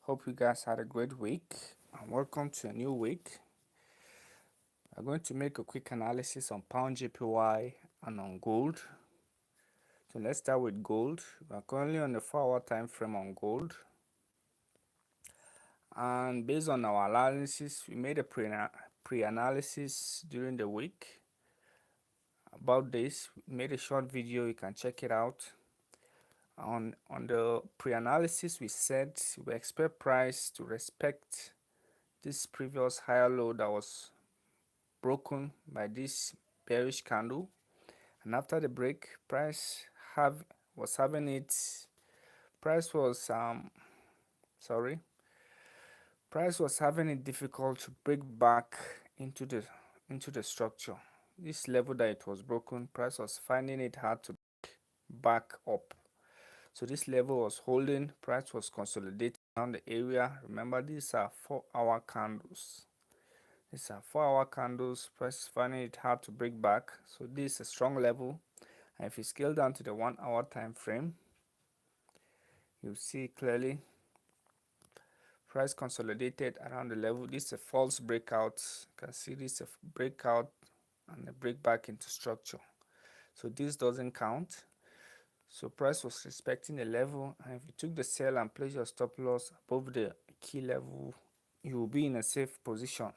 Hope you guys had a great week and welcome to a new week. I'm going to make a quick analysis on pound JPY and on gold. So let's start with gold. We are currently on the 4-hour time frame on gold, and based on our analysis, we made a pre-analysis during the week about this. We made a short video, you can check it out. On the pre-analysis, we said we expect price to respect this previous higher low that was broken by this bearish candle, and after the break, price was having its price was price was having it difficult to break back into the structure. This level that it was broken, price was finding it hard to back up. So this level was holding, price was consolidating around the area. Remember, these are 4-hour candles. These are 4-hour candles. Price is finding it hard to break back. So this is a strong level. And if you scale down to the 1-hour time frame, you'll see clearly price consolidated around the level. This is a false breakout. You can see this is a breakout and a break back into structure. So this doesn't count. So price was respecting the level, and if you took the sell and place your stop loss above the key level, you will be in a safe position.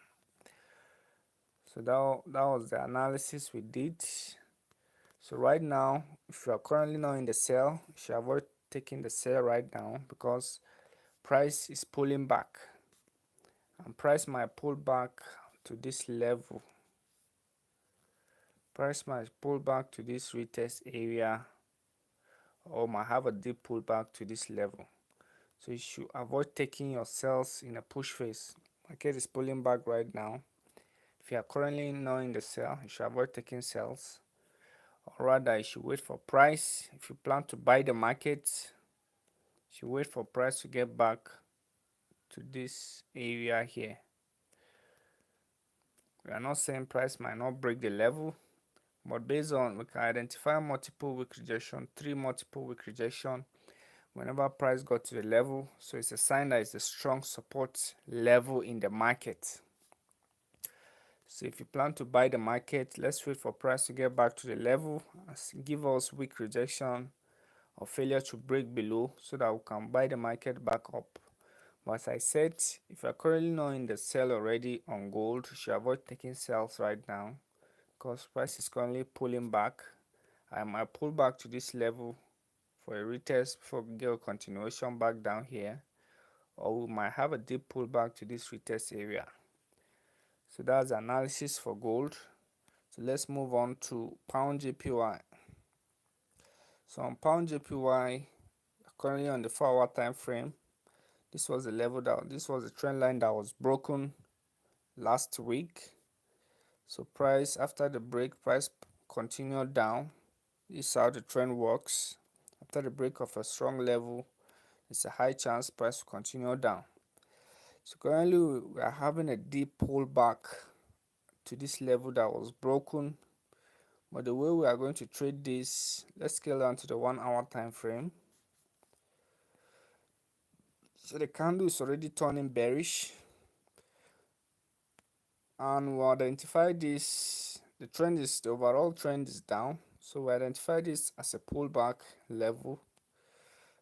So that was the analysis we did. So right now, if you are currently not in the sell, you should avoid taking the sell right now because price is pulling back, and price might pull back to this level. Price might pull back to this retest area, or might have a deep pullback to this level. So you should avoid taking your sells in a push phase. Market is pulling back right now. If you are currently not in the sell, you should avoid taking sells, or rather you should wait for price. If you plan to buy the market, you should wait for price to get back to this area here. We are not saying price might not break the level, but based on, we can identify multiple week rejection, 3 multiple week rejection whenever price got to the level. So it's a sign that it's a strong support level in the market. So if you plan to buy the market, let's wait for price to get back to the level, give us weak rejection or failure to break below so that we can buy the market back up. But as I said, if you're currently not in the sell already on gold, you should avoid taking sells right now because price is currently pulling back. I might pull back to this level for a retest before we get a continuation back down here, or we might have a deep pullback to this retest area. So that's the analysis for gold. So let's move on to pound JPY. So on pound JPY, currently on the 4-hour time frame, this was the level that this was the trend line that was broken last week. So price, after the break, price continued down. This is how the trend works. After the break of a strong level, it's a high chance price will continue down. So currently we are having a deep pullback to this level that was broken. But the way we are going to trade this, let's scale down to the 1-hour time frame. So the candle is already turning bearish, and we identify this, the overall trend is down, so we identify this as a pullback level.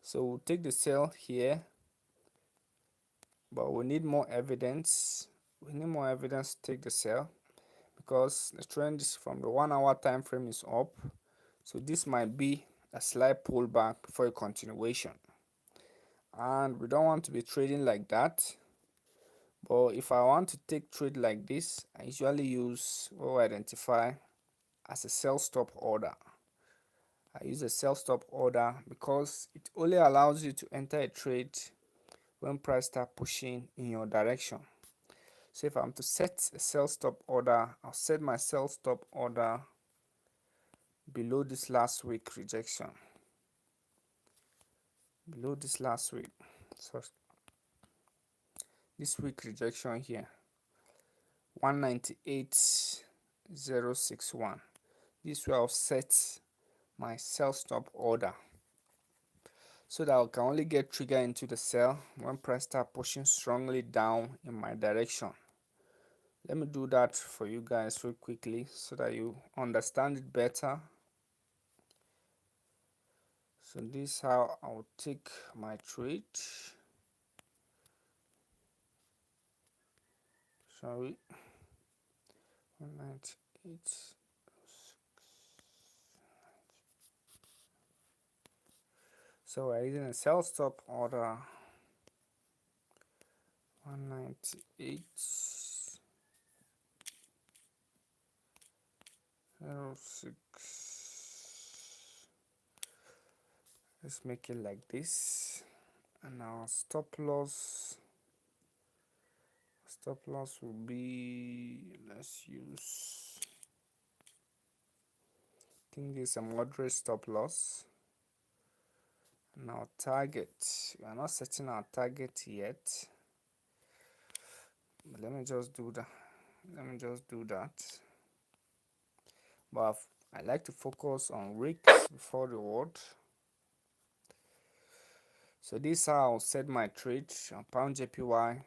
So we'll take the sell here, but we need more evidence. We need more evidence to take the sell because the trend is from the 1-hour time frame is up, so this might be a slight pullback before a continuation, and we don't want to be trading like that. But if I want to take trade like this, I usually use what I identify as a sell stop order. I use a sell stop order because it only allows you to enter a trade when price start pushing in your direction. So if I'm to set a sell stop order, I'll set my sell stop order below this last week rejection. Below this last week. So this week rejection here. 198.061. This will set my sell stop order. so that I can only get trigger into the sell when price start pushing strongly down in my direction. Let me do that for you guys real quickly so that you understand it better. So this is how I'll take my trade. Sorry, 198. So we're using a sell stop order 198.06. Let's make it like this, and our stop loss will be, let's use, I think this is a moderate stop loss. And our target, we are not setting our target yet, but let me just do that. But I like to focus on risks before reward. So this is how I'll set my trade on pound JPY.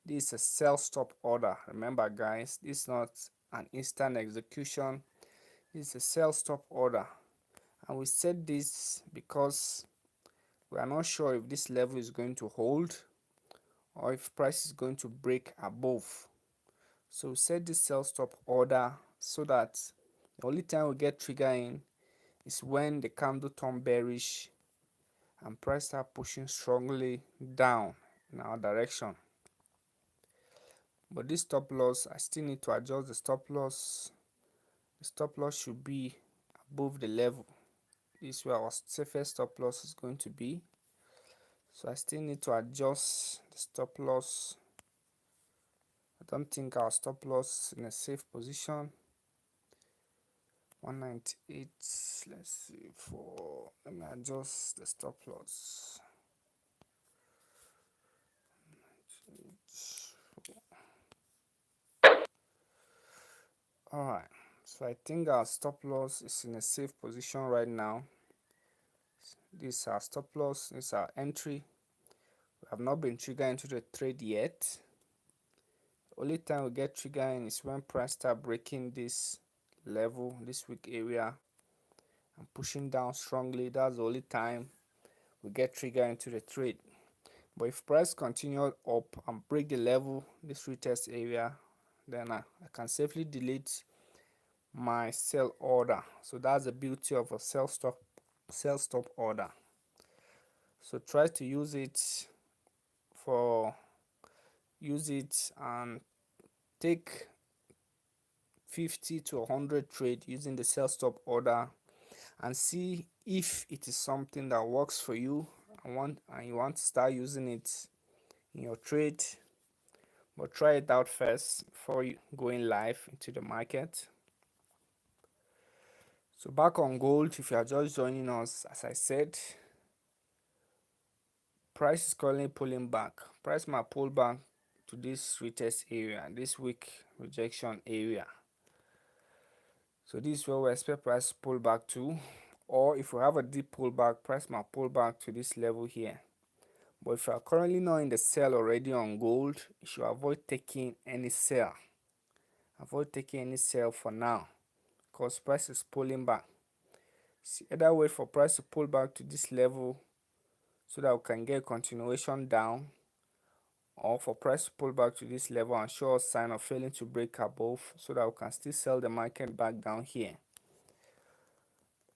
This is a sell stop order. Remember guys, this is not an instant execution. This is a sell stop order, and we set this because we are not sure if this level is going to hold or if price is going to break above. So we set this sell stop order so that the only time we get trigger in is when the candle turn bearish and price start pushing strongly down in our direction. But this stop loss, I still need to adjust the stop loss. The stop loss should be above the level. This is where our safest stop loss is going to be. So I still need to adjust the stop loss. I don't think our stop loss in a safe position. 198. Let's see, let me adjust the stop loss. Alright, so I think our stop loss is in a safe position right now. This is our stop loss, this is our entry. We have not been triggered into the trade yet. The only time we get triggered in is when price start breaking this level, this weak area, and pushing down strongly. That's the only time we get triggered into the trade. But if price continues up and break the level, this retest area, then I can safely delete my sell order. So that's the beauty of a sell stop order. So try to use it and take 50 to 100 trade using the sell stop order and see if it is something that works for you and you want to start using it in your trade. But try it out first before you going live into the market. So back on gold, if you are just joining us, as I said, price is currently pulling back. Price might pull back to this retest area, this weak rejection area. So this is where we expect price to pull back to, or if we have a deep pullback, price might pull back to this level here. But if you are currently not in the sell already on gold, you should avoid taking any sell. Avoid taking any sell for now, because price is pulling back. So either wait for price to pull back to this level so that we can get continuation down, or for price to pull back to this level and show us sign of failing to break above so that we can still sell the market back down here.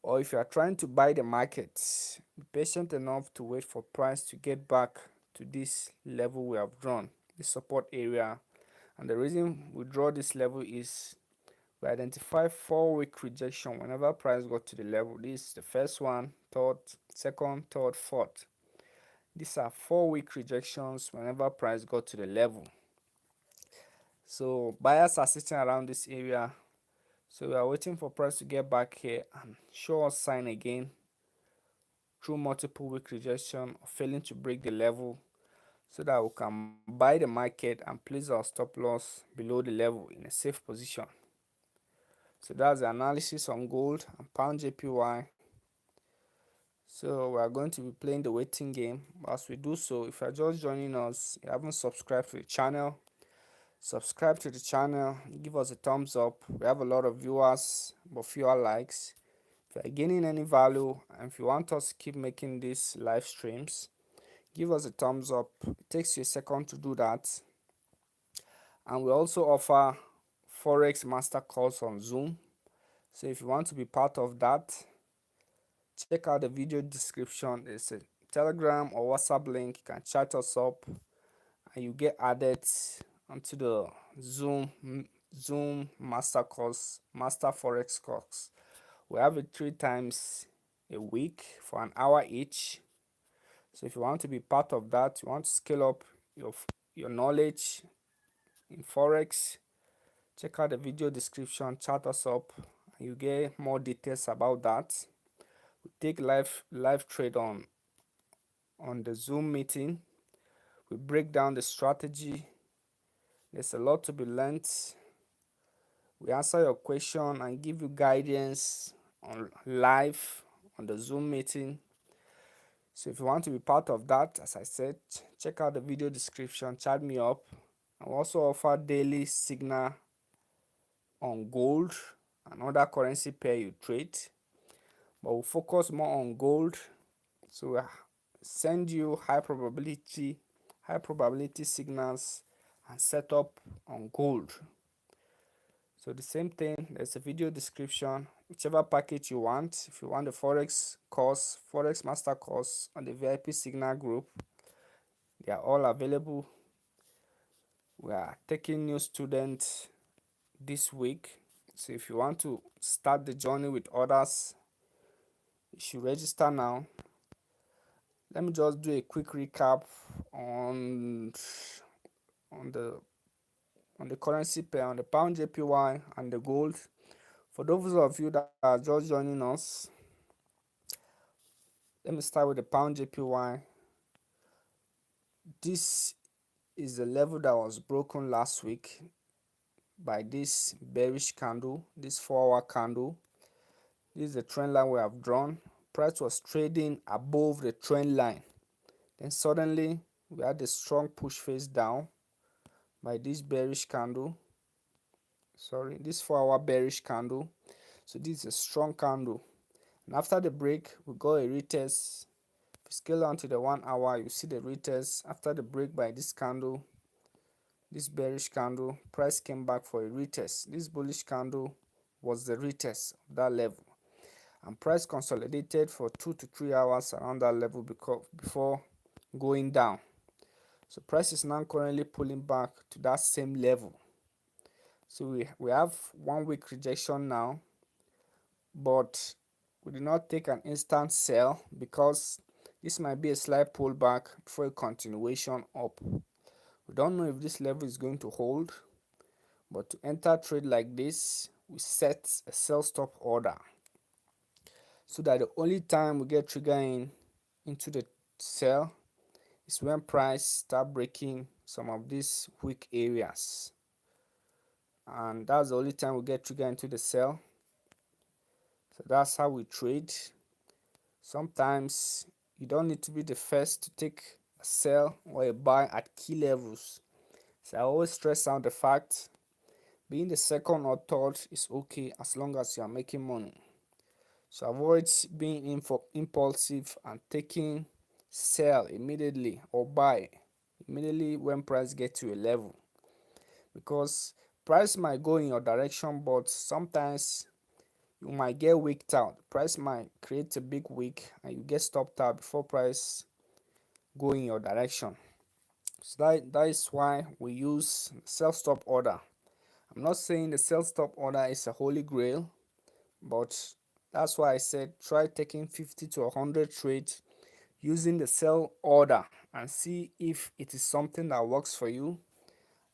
Or if you are trying to buy the market, be patient enough to wait for price to get back to this level we have drawn, this support area. And the reason we draw this level is we identify 4-week rejection whenever price got to the level. This is the first one, third, second, third, fourth. These are 4-week rejections whenever price got to the level. So buyers are sitting around this area. So we are waiting for price to get back here and show us sign again through multiple week rejection or failing to break the level, so that we can buy the market and place our stop loss below the level in a safe position. So that's the analysis on gold and pound JPY. So we are going to be playing the waiting game. As we do so, if you are just joining us, you haven't subscribed to the channel, subscribe to the channel, give us a thumbs up. We have a lot of viewers but fewer likes. If you are gaining any value and if you want us to keep making these live streams, give us a thumbs up. It takes you a second to do that. And we also offer Forex master course on Zoom. So if you want to be part of that, check out the video description. There's a Telegram or WhatsApp link. You can chat us up and you get added onto the Zoom master course, master Forex course. We have it 3 times a week for an hour each. So if you want to be part of that, you want to scale up your knowledge in Forex, check out the video description, chat us up, and you get more details about that. We take live trade on the Zoom meeting. We break down the strategy. There's a lot to be learned. We answer your question and give you guidance on live on the Zoom meeting. So if you want to be part of that, as I said, check out the video description, chat me up. I also offer daily signal on gold and other currency pair you trade, but we'll focus more on gold. So we send you high probability signals and setup on gold. So the same thing, there's a video description, whichever package you want. If you want the Forex course, Forex master course on the VIP signal group, they are all available. We are taking new students this week, so if you want to start the journey with others, you should register now. Let me just do a quick recap on the currency pair, on the pound JPY and the gold. For those of you that are just joining us, let me start with the pound JPY. This is the level that was broken last week by this bearish candle, this 4-hour candle. This is the trend line we have drawn. Price was trading above the trend line, then suddenly we had a strong push face down by this bearish candle, this 4-hour bearish candle. So this is a strong candle, and after the break we got a retest. If you scale down to the 1 hour, you see the retest. After the break by this candle, this bearish candle, price came back for a retest. This bullish candle was the retest of that level, and price consolidated for 2 to 3 hours around that level before going down. So price is now currently pulling back to that same level. So we have 1 week rejection now, but we did not take an instant sell because this might be a slight pullback before a continuation up. We don't know if this level is going to hold, but to enter trade like this, we set a sell stop order so that the only time we get trigger into the sell is when price start breaking some of these weak areas, and that's the only time we get trigger into the sell. So that's how we trade. Sometimes you don't need to be the first to take a sell or a buy at key levels. So I always stress out the fact being the second or third is okay as long as you are making money. So avoid being impulsive and taking sell immediately or buy immediately when price gets to a level, because price might go in your direction, but sometimes you might get wicked out. Price might create a big wick and you get stopped out before price go in your direction. So that is why we use sell stop order. I'm not saying the sell stop order is a holy grail, but that's why I said try taking 50 to 100 trades using the sell order and see if it is something that works for you,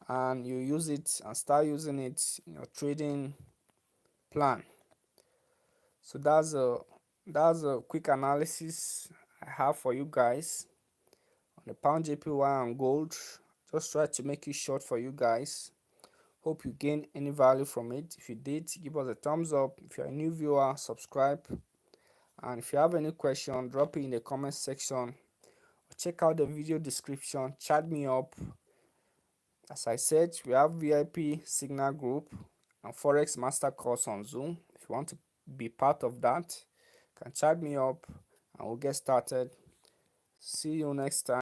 and you use it and start using it in your trading plan. So that's a quick analysis I have for you guys on the pound JPY and gold. Just try to make it short for you guys. Hope you gain any value from it. If you did, give us a thumbs up. If you're a new viewer, subscribe And if you have any question, drop it in the comment section or check out the video description. Chat me up. As I said, we have VIP Signal Group and Forex Master Course on Zoom. If you want to be part of that, you can chat me up and we'll get started. See you next time.